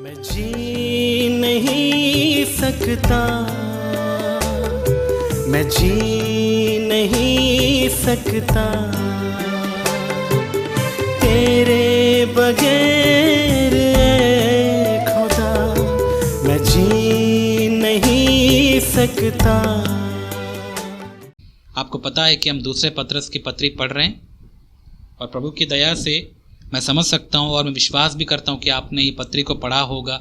मैं जी नहीं सकता, मैं जी नहीं सकता तेरे बगैर ऐ खुदा, मैं जी नहीं सकता। आपको पता है कि हम दूसरे पत्रस की पत्री पढ़ रहे हैं और प्रभु की दया से मैं समझ सकता हूँ और मैं विश्वास भी करता हूँ कि आपने ये पत्री को पढ़ा होगा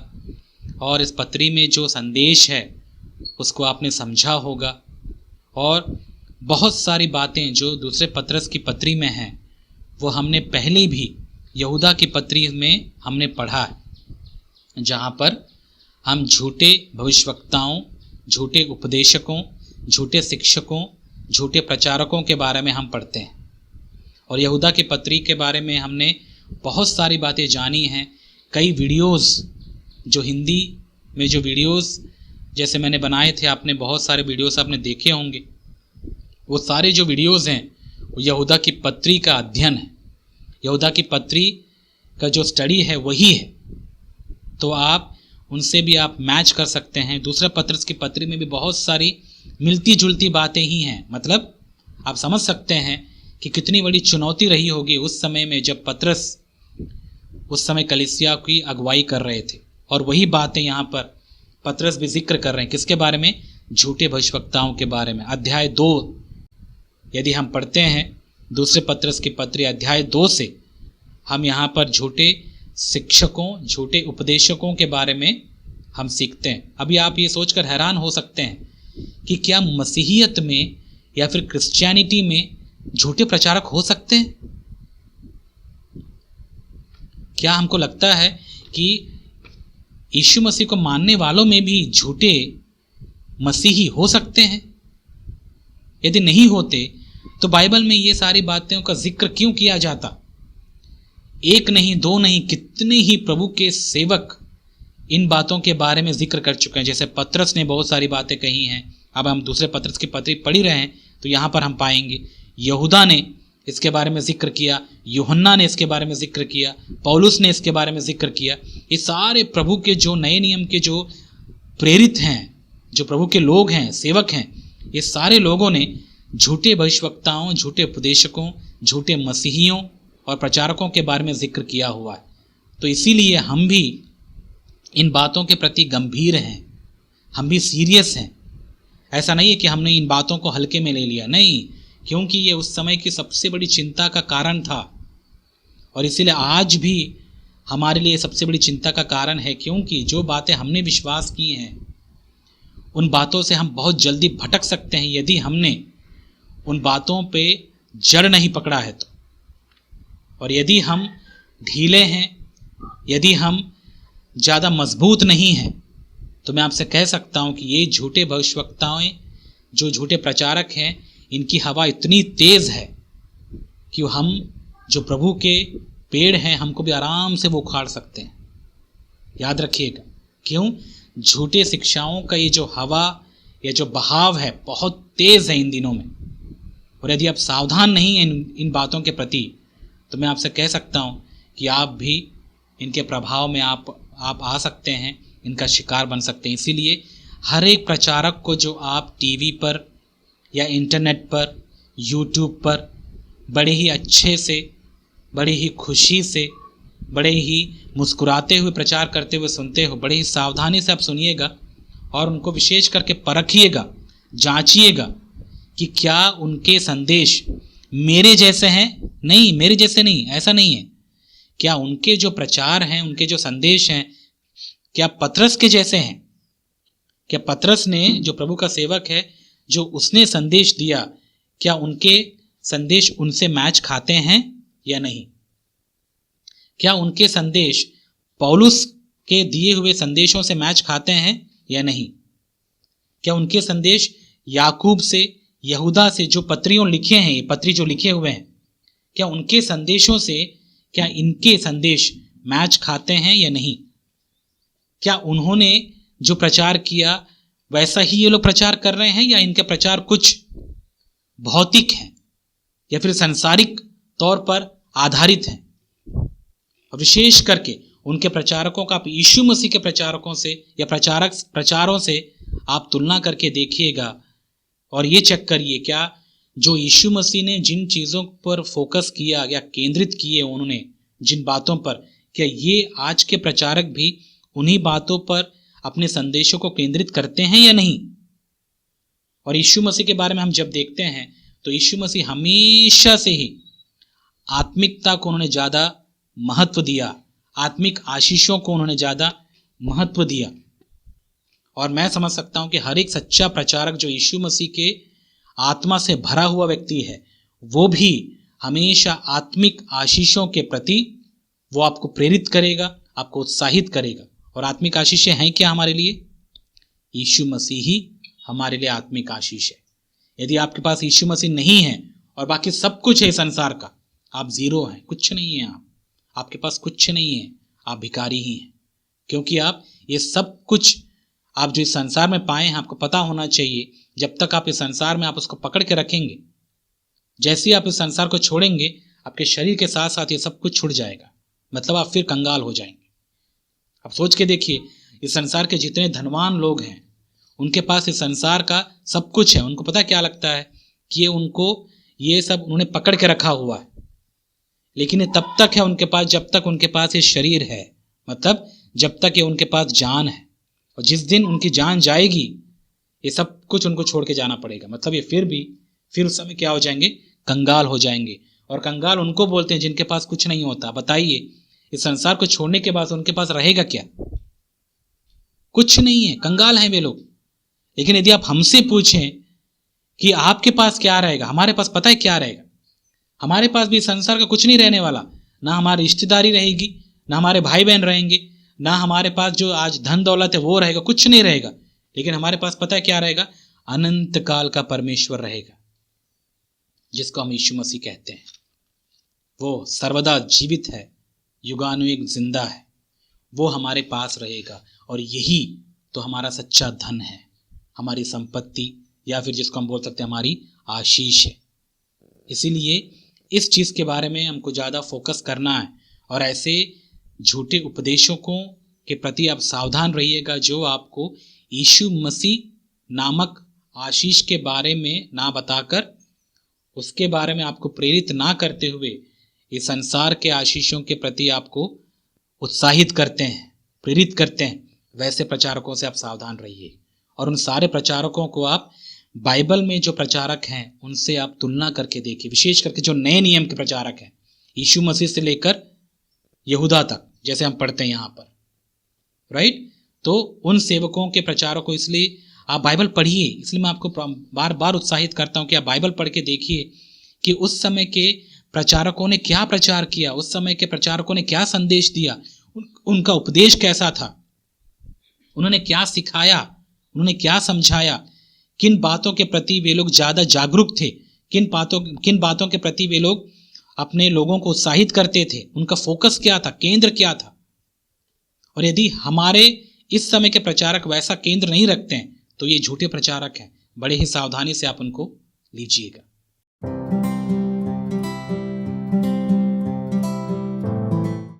और इस पत्री में जो संदेश है उसको आपने समझा होगा। और बहुत सारी बातें जो दूसरे पत्रस की पत्री में हैं वो हमने पहले भी यहूदा की पत्री में हमने पढ़ा है, जहाँ पर हम झूठे भविष्यवक्ताओं, झूठे उपदेशकों, झूठे शिक्षकों, झूठे प्रचारकों के बारे में हम पढ़ते हैं। और यहूदा की पत्री के बारे में हमने बहुत सारी बातें जानी हैं। कई वीडियोस जो हिंदी में जो वीडियोस जैसे मैंने बनाए थे, आपने बहुत सारे वीडियोस आपने देखे होंगे। वो सारे जो वीडियोस हैं वो यहूदा की पत्री का अध्ययन है, यहूदा की पत्री का जो स्टडी है वही है। तो आप उनसे भी आप मैच कर सकते हैं। दूसरा पत्रस की पत्री में भी बहुत सारी मिलती जुलती बातें ही हैं। मतलब आप समझ सकते हैं कि कितनी बड़ी चुनौती रही होगी उस समय में जब पत्रस उस समय कलीसिया की अगुवाई कर रहे थे। और वही बातें यहाँ पर पत्रस भी जिक्र कर रहे हैं। किसके बारे में? झूठे भविष्यवक्ताओं के बारे में। अध्याय 2 यदि हम पढ़ते हैं दूसरे पत्रस की पत्री अध्याय 2 से हम यहाँ पर झूठे शिक्षकों, झूठे उपदेशकों के बारे में हम सीखते हैं। अभी आप ये सोचकर हैरान हो सकते हैं कि क्या मसीहियत में या फिर क्रिश्चियनिटी में झूठे प्रचारक हो सकते हैं? क्या हमको लगता है कि यीशु मसीह को मानने वालों में भी झूठे मसीही हो सकते हैं? यदि नहीं होते तो बाइबल में ये सारी बातों का जिक्र क्यों किया जाता? एक नहीं, दो नहीं, कितने ही प्रभु के सेवक इन बातों के बारे में जिक्र कर चुके हैं। जैसे पत्रस ने बहुत सारी बातें कही हैं। अब हम दूसरे पत्रस की पत्री पढ़ ही रहे हैं तो यहाँ पर हम पाएंगे यहूदा ने इसके बारे में जिक्र किया, यूहन्ना ने इसके बारे में जिक्र किया, पौलुस ने इसके बारे में जिक्र किया। ये सारे प्रभु के जो नए नियम के जो प्रेरित हैं, जो प्रभु के लोग हैं, सेवक हैं, ये सारे लोगों ने झूठे भविष्यवक्ताओं, झूठे उपदेशकों, झूठे मसीहियों और प्रचारकों के बारे में जिक्र किया हुआ है। तो इसीलिए हम भी इन बातों के प्रति गंभीर हैं, हम भी सीरियस हैं। ऐसा नहीं है कि हमने इन बातों को हल्के में ले लिया, नहीं, क्योंकि ये उस समय की सबसे बड़ी चिंता का कारण था और इसीलिए आज भी हमारे लिए सबसे बड़ी चिंता का कारण है। क्योंकि जो बातें हमने विश्वास की हैं उन बातों से हम बहुत जल्दी भटक सकते हैं यदि हमने उन बातों पे जड़ नहीं पकड़ा है तो। और यदि हम ढीले हैं, यदि हम ज़्यादा मजबूत नहीं हैं, तो मैं आपसे कह सकता हूँ कि ये झूठे भविष्यवक्ताएं, जो झूठे प्रचारक हैं, इनकी हवा इतनी तेज़ है कि हम जो प्रभु के पेड़ हैं हमको भी आराम से वो उखाड़ सकते हैं। याद रखिएगा, क्यों? झूठे शिक्षाओं का ये जो हवा या जो बहाव है बहुत तेज़ है इन दिनों में। और यदि आप सावधान नहीं हैं इन बातों के प्रति तो मैं आपसे कह सकता हूँ कि आप भी इनके प्रभाव में आप आ सकते हैं, इनका शिकार बन सकते हैं। इसीलिए हर एक प्रचारक को जो आप टीवी पर या इंटरनेट पर, यूट्यूब पर बड़े ही अच्छे से, बड़ी ही खुशी से, बड़े ही मुस्कुराते हुए प्रचार करते हुए सुनते हो, बड़े ही सावधानी से आप सुनिएगा और उनको विशेष करके परखिएगा, जांचिएगा कि क्या उनके संदेश मेरे जैसे हैं। नहीं, मेरे जैसे नहीं, ऐसा नहीं है। क्या उनके जो प्रचार हैं, उनके जो संदेश हैं, क्या पत्रस के जैसे हैं? क्या पत्रस ने, जो प्रभु का सेवक है, जो उसने संदेश दिया, क्या उनके संदेश उनसे मैच खाते हैं या नहीं? क्या उनके संदेश पौलुस के दिए हुए संदेशों से मैच खाते हैं या नहीं? क्या उनके संदेश याकूब से, यहूदा से जो पत्रियों लिखे हैं, ये पत्री जो लिखे हुए हैं, क्या उनके संदेशों से, क्या इनके संदेश मैच खाते हैं या नहीं? क्या उन्होंने जो प्रचार किया वैसा ही ये लोग प्रचार कर रहे हैं या इनका प्रचार कुछ भौतिक है या फिर सांसारिक तौर पर आधारित है? और विशेष करके उनके प्रचारकों का आप यीशु मसीह के प्रचारकों से या प्रचारों से आप तुलना करके देखिएगा और ये चेक करिए, क्या जो यीशु मसीह ने जिन चीज़ों पर फोकस किया या केंद्रित किए उन्होंने जिन बातों पर, क्या ये आज के प्रचारक भी उन्हीं बातों पर अपने संदेशों को केंद्रित करते हैं या नहीं। और यीशु मसीह के बारे में हम जब देखते हैं तो यीशु मसीह हमेशा से ही आत्मिकता को उन्होंने ज़्यादा महत्व दिया, आत्मिक आशीषों को उन्होंने ज़्यादा महत्व दिया। और मैं समझ सकता हूं कि हर एक सच्चा प्रचारक जो यीशु मसीह के आत्मा से भरा हुआ व्यक्ति है, वो भी हमेशा आत्मिक आशीषों के प्रति वो आपको प्रेरित करेगा, आपको उत्साहित करेगा। और आत्मिक आशीषें हैं क्या हमारे लिए? यीशु मसीह ही हमारे लिए आत्मिक आशीष है। यदि आपके पास यीशु मसीह नहीं है और बाकी सब कुछ है संसार का, आप जीरो हैं, कुछ नहीं है, आपके पास कुछ नहीं है, आप भिखारी ही हैं। क्योंकि आप ये सब कुछ आप जो इस संसार में पाए हैं, आपको पता होना चाहिए, जब तक आप इस संसार में आप उसको पकड़ के रखेंगे, जैसे ही आप इस संसार को छोड़ेंगे, आपके शरीर के साथ साथ ये सब कुछ छूट जाएगा, मतलब आप फिर कंगाल हो जाएंगे। आप सोच के देखिए, इस संसार के जितने धनवान लोग हैं, उनके पास इस संसार का सब कुछ है, उनको पता क्या लगता है कि ये उनको ये सब उन्होंने पकड़ के रखा हुआ है, लेकिन ये तब तक है उनके पास जब तक उनके पास ये शरीर है, मतलब जब तक ये उनके पास जान है। और जिस दिन उनकी जान जाएगी, ये सब कुछ उनको छोड़ के जाना पड़ेगा, मतलब ये फिर उस समय क्या हो जाएंगे? कंगाल हो जाएंगे। और कंगाल उनको बोलते हैं जिनके पास कुछ नहीं होता। बताइए, इस संसार को छोड़ने के बाद उनके पास रहेगा क्या? कुछ नहीं है, कंगाल हैं वे लोग। लेकिन यदि आप हमसे पूछें कि आपके पास क्या रहेगा, हमारे पास पता है क्या रहेगा? हमारे पास भी संसार का कुछ नहीं रहने वाला। ना हमारी रिश्तेदारी रहेगी, ना हमारे भाई बहन रहेंगे, ना हमारे पास जो आज धन दौलत है वो रहेगा, कुछ नहीं रहेगा। लेकिन हमारे पास पता है क्या रहेगा? अनंत काल का परमेश्वर रहेगा, जिसको हम यीशु मसीह कहते हैं। वो सर्वदा जीवित है, युगानुयुग जिंदा है, वो हमारे पास रहेगा। और यही तो हमारा सच्चा धन है, हमारी संपत्ति, या फिर जिसको हम बोल सकते हैं हमारी आशीष है। इसीलिए इस चीज़ के बारे में हमको ज़्यादा फोकस करना है। और ऐसे झूठे उपदेशों के प्रति आप सावधान रहिएगा, जो आपको यीशु मसीह नामक आशीष के बारे में ना बताकर, उसके बारे में आपको प्रेरित ना करते हुए, इस संसार के आशीषों के प्रति आपको उत्साहित करते हैं, प्रेरित करते हैं। वैसे प्रचारकों से आप सावधान रहिए। और उन सारे प्रचारकों को आप बाइबल में जो प्रचारक हैं उनसे आप तुलना करके देखिए, विशेष करके जो नए नियम के प्रचारक हैं, यीशु मसीह से लेकर यहूदा तक, जैसे हम पढ़ते हैं यहाँ पर, राइट। तो उन सेवकों के प्रचारों को, इसलिए आप बाइबल पढ़िए। इसलिए मैं आपको बार बार उत्साहित करता हूँ कि आप बाइबल पढ़ के देखिए कि उस समय के प्रचारकों ने क्या प्रचार किया, उस समय के प्रचारकों ने क्या संदेश दिया, उनका उपदेश कैसा था, उन्होंने क्या सिखाया, उन्होंने क्या समझाया, किन बातों के प्रति वे लोग ज़्यादा जागरूक थे, किन बातों के प्रति वे लोग अपने लोगों को उत्साहित करते थे, उनका फोकस क्या था, केंद्र क्या था। और यदि हमारे इस समय के प्रचारक वैसा केंद्र नहीं रखते हैं तो ये झूठे प्रचारक हैं। बड़े ही सावधानी से आप उनको लीजिएगा।